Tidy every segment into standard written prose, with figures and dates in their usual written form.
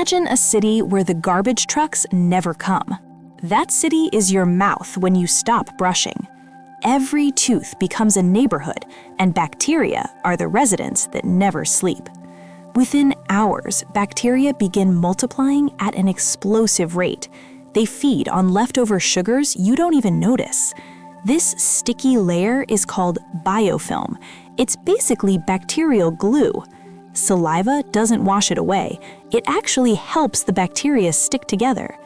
Imagine a city where the garbage trucks never come. That city is your mouth when you stop brushing. Every tooth becomes a neighborhood, and bacteria are the residents that never sleep. Within hours, bacteria begin multiplying at an explosive rate. They feed on leftover sugars you don't even notice. This sticky layer is called biofilm. It's basically bacterial glue. Saliva doesn't wash it away. It actually helps the bacteria stick together.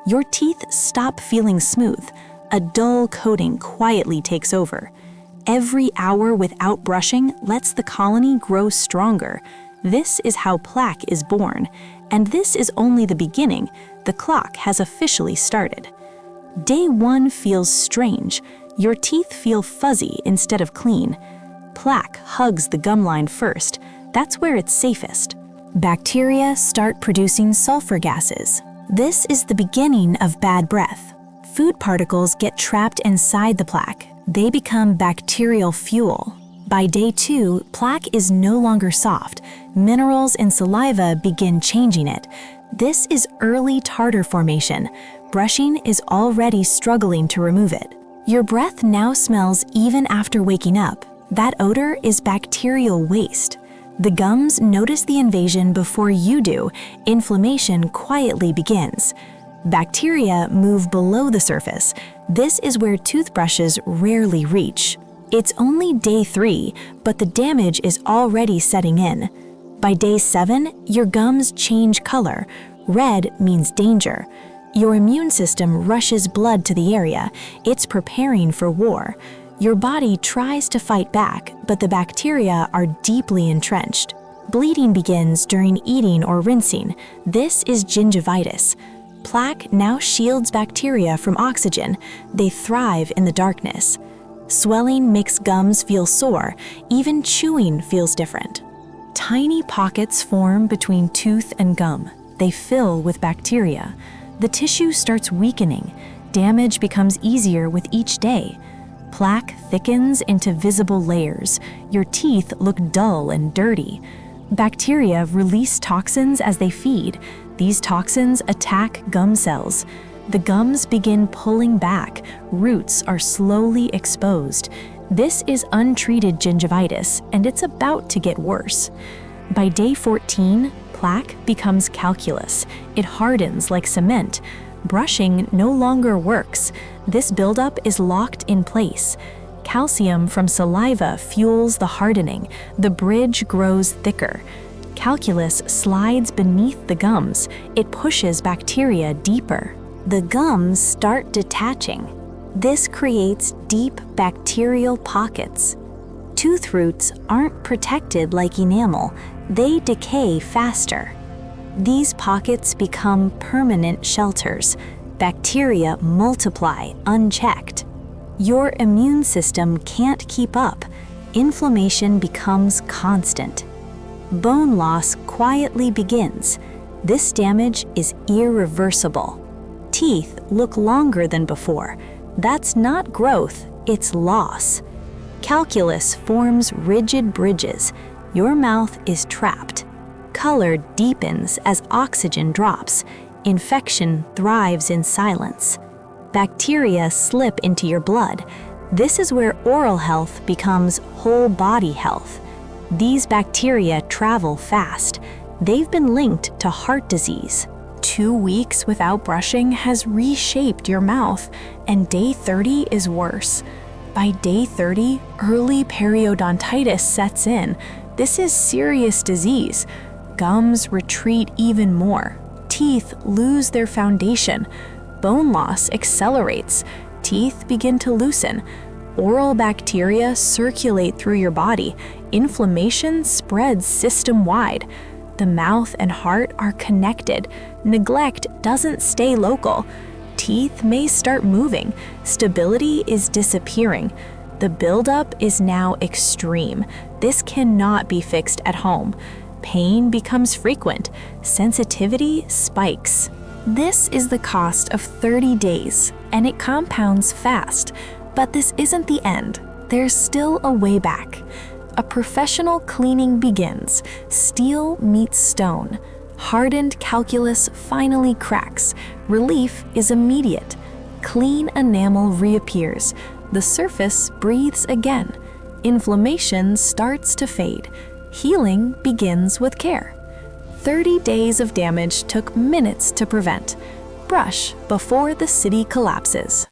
Your teeth stop feeling smooth. A dull coating quietly takes over. Every hour without brushing lets the colony grow stronger. This is how plaque is born. And this is only the beginning. The clock has officially started. Day 1 feels strange. Your teeth feel fuzzy instead of clean. Plaque hugs the gum line first. That's where it's safest. Bacteria start producing sulfur gases. This is the beginning of bad breath. Food particles get trapped inside the plaque. They become bacterial fuel. By day 2, plaque is no longer soft. Minerals in saliva begin changing it. This is early tartar formation. Brushing is already struggling to remove it. Your breath now smells even after waking up. That odor is bacterial waste. The gums notice the invasion before you do. Inflammation quietly begins. Bacteria move below the surface. This is where toothbrushes rarely reach. It's only day 3, but the damage is already setting in. By day 7, your gums change color. Red means danger. Your immune system rushes blood to the area. It's preparing for war. Your body tries to fight back, but the bacteria are deeply entrenched. Bleeding begins during eating or rinsing. This is gingivitis. Plaque now shields bacteria from oxygen. They thrive in the darkness. Swelling makes gums feel sore. Even chewing feels different. Tiny pockets form between tooth and gum. They fill with bacteria. The tissue starts weakening. Damage becomes easier with each day. Plaque thickens into visible layers. Your teeth look dull and dirty. Bacteria release toxins as they feed. These toxins attack gum cells. The gums begin pulling back. Roots are slowly exposed. This is untreated gingivitis, and it's about to get worse. By day 14, plaque becomes calculus. It hardens like cement. Brushing no longer works. This buildup is locked in place. Calcium from saliva fuels the hardening. The bridge grows thicker. Calculus slides beneath the gums. It pushes bacteria deeper. The gums start detaching. This creates deep bacterial pockets. Tooth roots aren't protected like enamel. They decay faster. These pockets become permanent shelters. Bacteria multiply unchecked. Your immune system can't keep up. Inflammation becomes constant. Bone loss quietly begins. This damage is irreversible. Teeth look longer than before. That's not growth, it's loss. Calculus forms rigid bridges. Your mouth is trapped. Color deepens as oxygen drops. Infection thrives in silence. Bacteria slip into your blood. This is where oral health becomes whole body health. These bacteria travel fast. They've been linked to heart disease. 2 weeks without brushing has reshaped your mouth, and day 30 is worse. By day 30, early periodontitis sets in. This is serious disease. Gums retreat even more. Teeth lose their foundation. Bone loss accelerates. Teeth begin to loosen. Oral bacteria circulate through your body. Inflammation spreads system-wide. The mouth and heart are connected. Neglect doesn't stay local. Teeth may start moving. Stability is disappearing. The buildup is now extreme. This cannot be fixed at home. Pain becomes frequent. Sensitivity spikes. This is the cost of 30 days, and it compounds fast. But this isn't the end. There's still a way back. A professional cleaning begins. Steel meets stone. Hardened calculus finally cracks. Relief is immediate. Clean enamel reappears. The surface breathes again. Inflammation starts to fade. Healing begins with care. 30 days of damage took minutes to prevent. Brush before the city collapses.